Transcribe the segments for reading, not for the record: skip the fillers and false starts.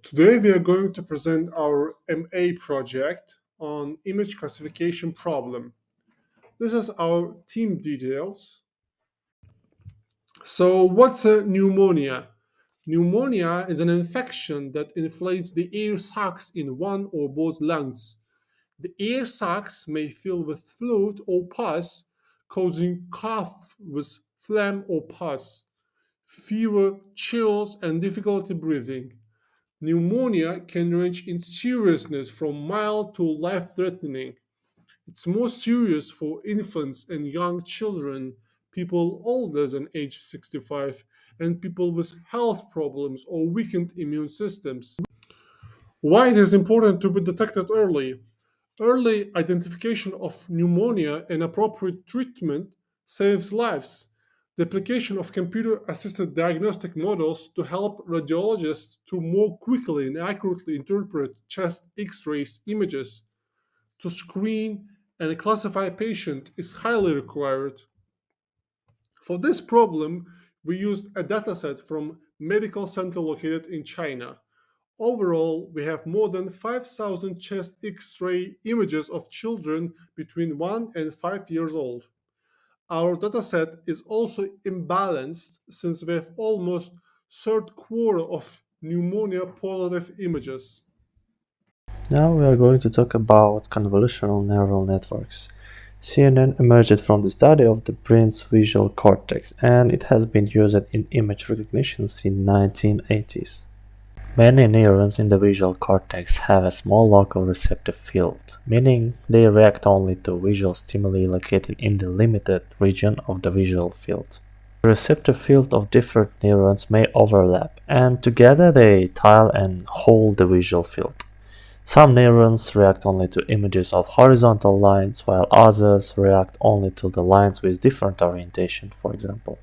Today we are going to present our MA project on image classification problem. This is our team details. So what's a pneumonia? Pneumonia is an infection that inflates the air sacs in one or both lungs. The air sacs may fill with fluid or pus, causing cough with phlegm or pus, fever, chills, and difficulty breathing. Pneumonia can range in seriousness from mild to life-threatening. It's more serious for infants and young children, people older than age 65, and people with health problems or weakened immune systems. Why it is important to be detected early? Early identification of pneumonia and appropriate treatment saves lives. The application of computer-assisted diagnostic models to help radiologists to more quickly and accurately interpret chest X-rays images to screen and classify a patient is highly required. For this problem, we used a dataset from medical center located in China. Overall, we have more than 5,000 chest X-ray images of children between 1 and 5 years old. Our dataset is also imbalanced since we have almost third quarter of pneumonia positive images. Now we are going to talk about convolutional neural networks. CNN emerged from the study of the brain's visual cortex, and it has been used in image recognition since 1980s. Many neurons in the visual cortex have a small local receptive field, meaning they react only to visual stimuli located in the limited region of the visual field. The receptive field of different neurons may overlap, and together they tile and hold the visual field. Some neurons react only to images of horizontal lines, while others react only to the lines with different orientation, for example.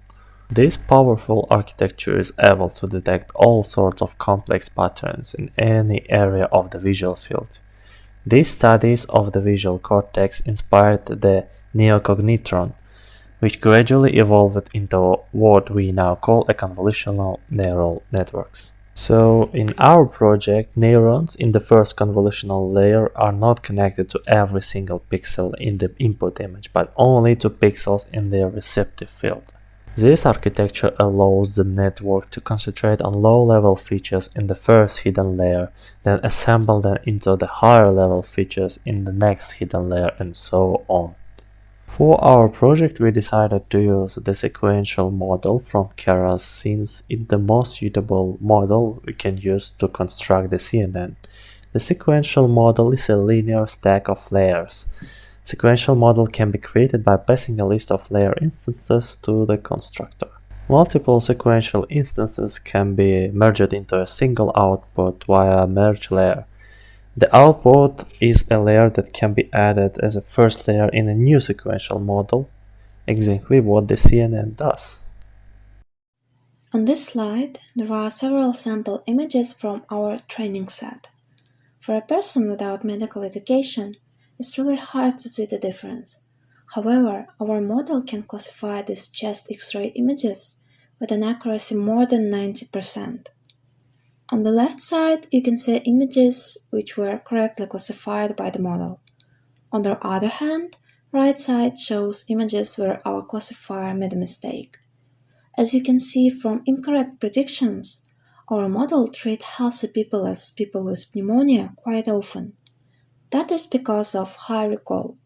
This powerful architecture is able to detect all sorts of complex patterns in any area of the visual field. These studies of the visual cortex inspired the neocognitron, which gradually evolved into what we now call a convolutional neural networks. So, in our project, neurons in the first convolutional layer are not connected to every single pixel in the input image, but only to pixels in their receptive field. This architecture allows the network to concentrate on low-level features in the first hidden layer, then assemble them into the higher-level features in the next hidden layer, and so on. For our project, we decided to use the sequential model from Keras since it's the most suitable model we can use to construct the CNN. The sequential model is a linear stack of layers. Sequential model can be created by passing a list of layer instances to the constructor. Multiple sequential instances can be merged into a single output via merge layer. The output is a layer that can be added as a first layer in a new sequential model, exactly what the CNN does. On this slide, there are several sample images from our training set. For a person without medical education, it's really hard to see the difference. However, our model can classify these chest X-ray images with an accuracy more than 90%. On the left side, you can see images which were correctly classified by the model. On the other hand, right side shows images where our classifier made a mistake. As you can see from incorrect predictions, our model treats healthy people as people with pneumonia quite often. That is because of high recall.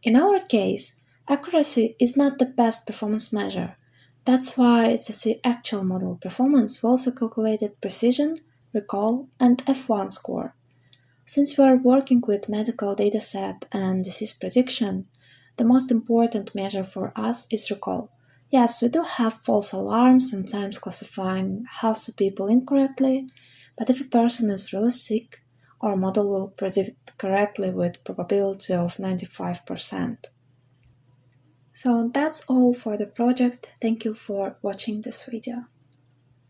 In our case, accuracy is not the best performance measure. That's why to see actual model performance we also calculated precision, recall, and F1 score. Since we are working with medical dataset and disease prediction, the most important measure for us is recall. Yes, we do have false alarms, sometimes classifying healthy people incorrectly, but if a person is really sick, our model will predict correctly with probability of 95%. So that's all for the project. Thank you for watching this video.